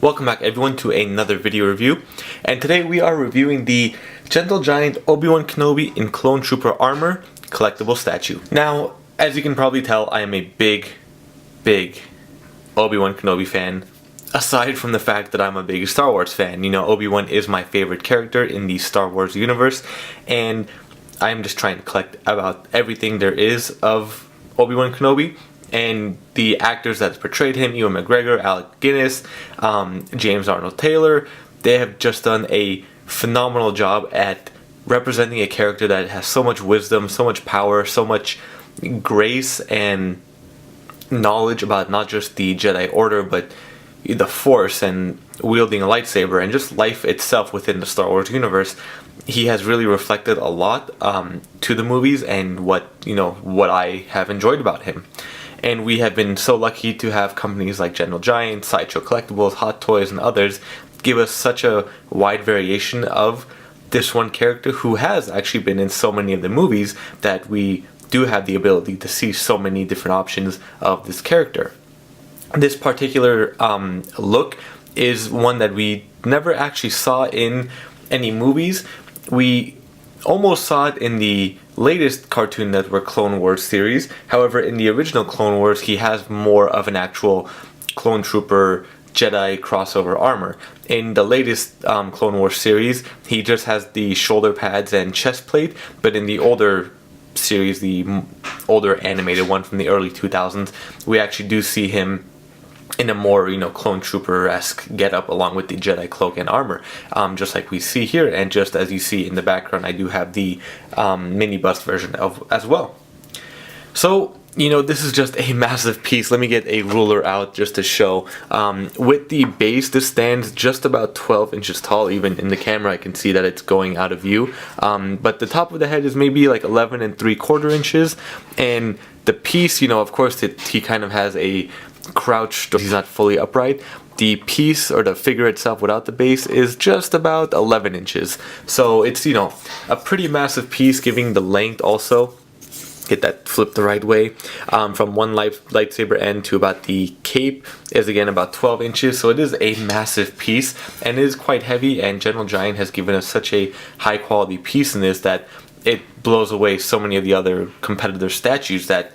Welcome back everyone to another video review, and today we are reviewing the Gentle Giant Obi-Wan Kenobi in Clone Trooper armor collectible statue. Now, as you can probably tell, I am a big Obi-Wan Kenobi fan. Aside from the fact that I'm a big Star Wars fan, you know, Obi-Wan is my favorite character in the Star Wars universe, and I'm just trying to collect about everything there is of Obi-Wan Kenobi. And the actors that portrayed him, Ewan McGregor, Alec Guinness, James Arnold Taylor, they have just done a phenomenal job at representing a character that has so much wisdom, so much power, so much grace and knowledge about not just the Jedi Order, but the Force and wielding a lightsaber and just life itself within the Star Wars universe. He has really reflected a lot to the movies and what I have enjoyed about him. And we have been so lucky to have companies like Gentle Giant, Sideshow Collectibles, Hot Toys, and others give us such a wide variation of this one character who has actually been in so many of the movies that we do have the ability to see so many different options of this character. This particular look is one that we never actually saw in any movies. We almost saw it in the latest Cartoon Network Clone Wars series. However, in the original Clone Wars, he has more of an actual Clone Trooper Jedi crossover armor. In the latest Clone Wars series, he just has the shoulder pads and chest plate, but in the older series, the older animated one from the early 2000s, we actually do see him in a more, Clone Trooper-esque getup along with the Jedi cloak and armor, just like we see here, and just as you see in the background, I do have the mini bust version as well. So, this is just a massive piece. Let me get a ruler out just to show. With the base, this stands just about 12 inches tall. Even in the camera, I can see that it's going out of view. But the top of the head is maybe like 11 3/4 inches, and the piece, of course, he kind of has a crouched, he's not fully upright. The piece or the figure itself without the base is just about 11 inches. So it's, a pretty massive piece, giving the length also. Get that flipped the right way. From one lightsaber end to about the cape is again about 12 inches. So it is a massive piece and it is quite heavy, and Gentle Giant has given us such a high quality piece in this that it blows away so many of the other competitor statues that,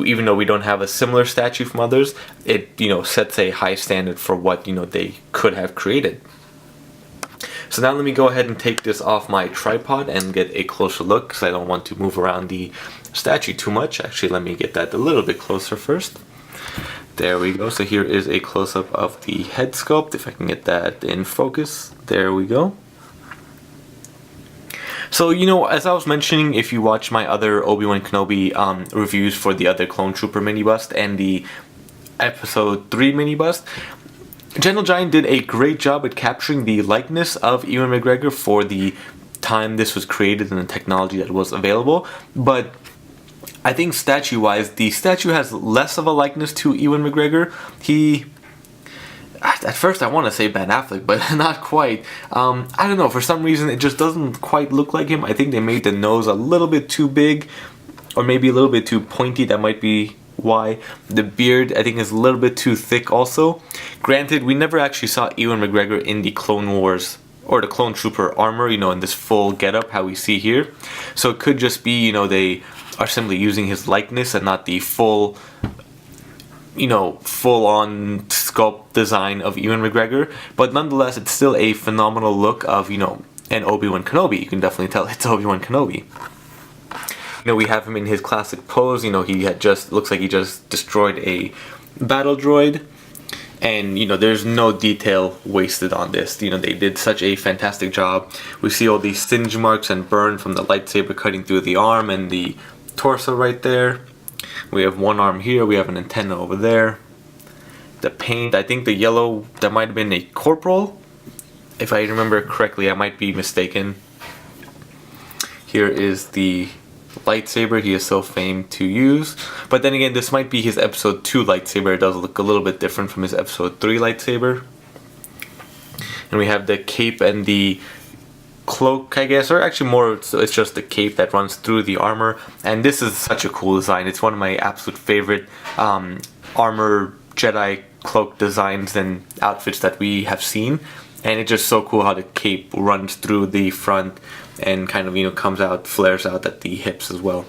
even though we don't have a similar statue from others, it sets a high standard for what they could have created. So now let me go ahead and take this off my tripod and get a closer look, because I don't want to move around the statue too much. Actually, let me get that a little bit closer first. There we go. So here is a close-up of the head sculpt, if I can get that in focus. There we go. So, as I was mentioning, if you watch my other Obi-Wan Kenobi reviews for the other Clone Trooper mini bust and the Episode 3 mini bust, Gentle Giant did a great job at capturing the likeness of Ewan McGregor for the time this was created and the technology that was available. But I think statue-wise, the statue has less of a likeness to Ewan McGregor. At first I want to say Ben Affleck, but not quite. I don't know, for some reason it just doesn't quite look like him. I think they made the nose a little bit too big, or maybe a little bit too pointy. That might be why. The beard, I think, is a little bit too thick also. Granted, we never actually saw Ewan McGregor in the Clone Wars or the Clone Trooper armor, in this full getup, how we see here. So it could just be, they are simply using his likeness and not the full on sculpt design of Ewan McGregor, but nonetheless, it's still a phenomenal look of, an Obi-Wan Kenobi. You can definitely tell it's Obi-Wan Kenobi. We have him in his classic pose. Looks like he just destroyed a battle droid, and there's no detail wasted on this. They did such a fantastic job. We see all these singe marks and burn from the lightsaber cutting through the arm and the torso right there. We have one arm here, we have an antenna over there. The paint, I think the yellow, that might have been a corporal. If I remember correctly, I might be mistaken. Here is the lightsaber he is so famed to use. But then again, this might be his Episode 2 lightsaber. It does look a little bit different from his Episode 3 lightsaber. And we have the cape and the cloak, I guess, or actually more, it's just the cape that runs through the armor. And this is such a cool design. It's one of my absolute favorite armor Jedi cloak designs and outfits that we have seen. And it's just so cool how the cape runs through the front and kind of, comes out, flares out at the hips as well.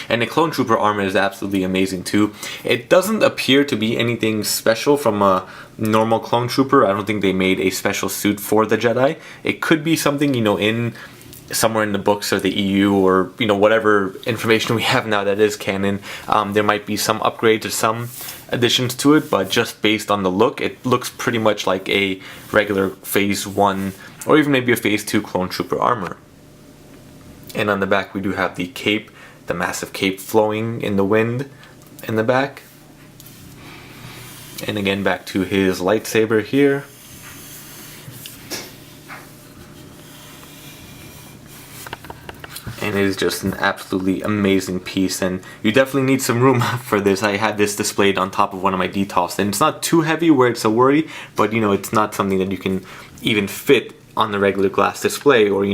And the clone trooper armor is absolutely amazing too. It doesn't appear to be anything special from a normal clone trooper. I don't think they made a special suit for the Jedi. It could be something, in somewhere in the books or the EU or, whatever information we have now that is canon. There might be some upgrades or some additions to it, but just based on the look, it looks pretty much like a regular Phase 1 or even maybe a Phase 2 clone trooper armor. And on the back we do have the cape, the massive cape flowing in the wind in the back. And again, back to his lightsaber here. And it is just an absolutely amazing piece, and you definitely need some room for this. I had this displayed on top of one of my DTOFs, and it's not too heavy where it's a worry, but it's not something that you can even fit on the regular glass display, or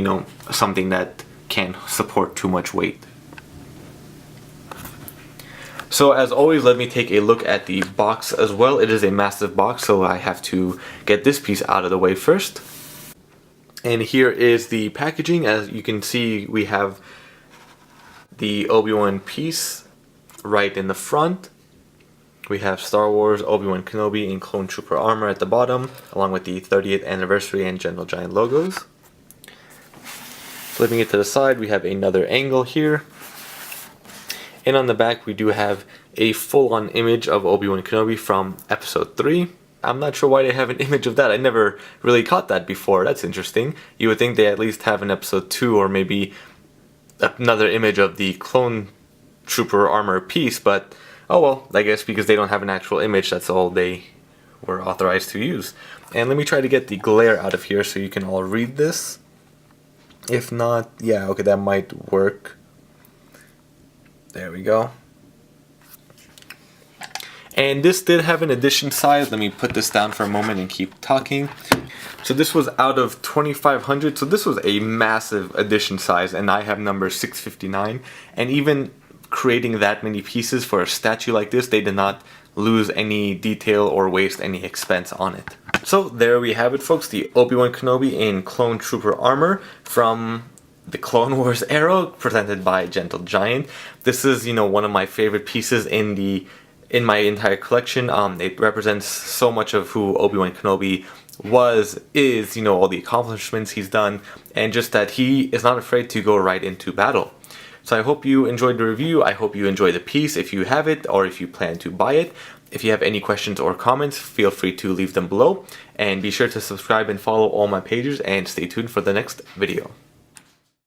something that can support too much weight. So as always, let me take a look at the box as well. It is a massive box, so I have to get this piece out of the way first. And here is the packaging. As you can see, we have the Obi-Wan piece right in the front. We have Star Wars, Obi-Wan Kenobi in clone trooper armor at the bottom, along with the 30th anniversary and Gentle Giant logos. Flipping it to the side, we have another angle here. And on the back, we do have a full-on image of Obi-Wan Kenobi from Episode 3. I'm not sure why they have an image of that. I never really caught that before. That's interesting. You would think they at least have an Episode 2 or maybe another image of the clone trooper armor piece, but oh well, I guess because they don't have an actual image, that's all they were authorized to use. And let me try to get the glare out of here so you can all read this. If not, yeah, okay, that might work. There we go. And this did have an edition size. Let me put this down for a moment and keep talking. So this was out of 2,500. So this was a massive edition size, and I have number 659. And even creating that many pieces for a statue like this, they did not lose any detail or waste any expense on it. So there we have it, folks. The Obi-Wan Kenobi in clone trooper armor from the Clone Wars era, presented by Gentle Giant. This is, one of my favorite pieces in my entire collection. It represents so much of who Obi-Wan Kenobi is, all the accomplishments he's done, and just that he is not afraid to go right into battle. So I hope you enjoyed the review. I hope you enjoy the piece if you have it or if you plan to buy it. If you have any questions or comments, feel free to leave them below, and be sure to subscribe and follow all my pages, and stay tuned for the next video.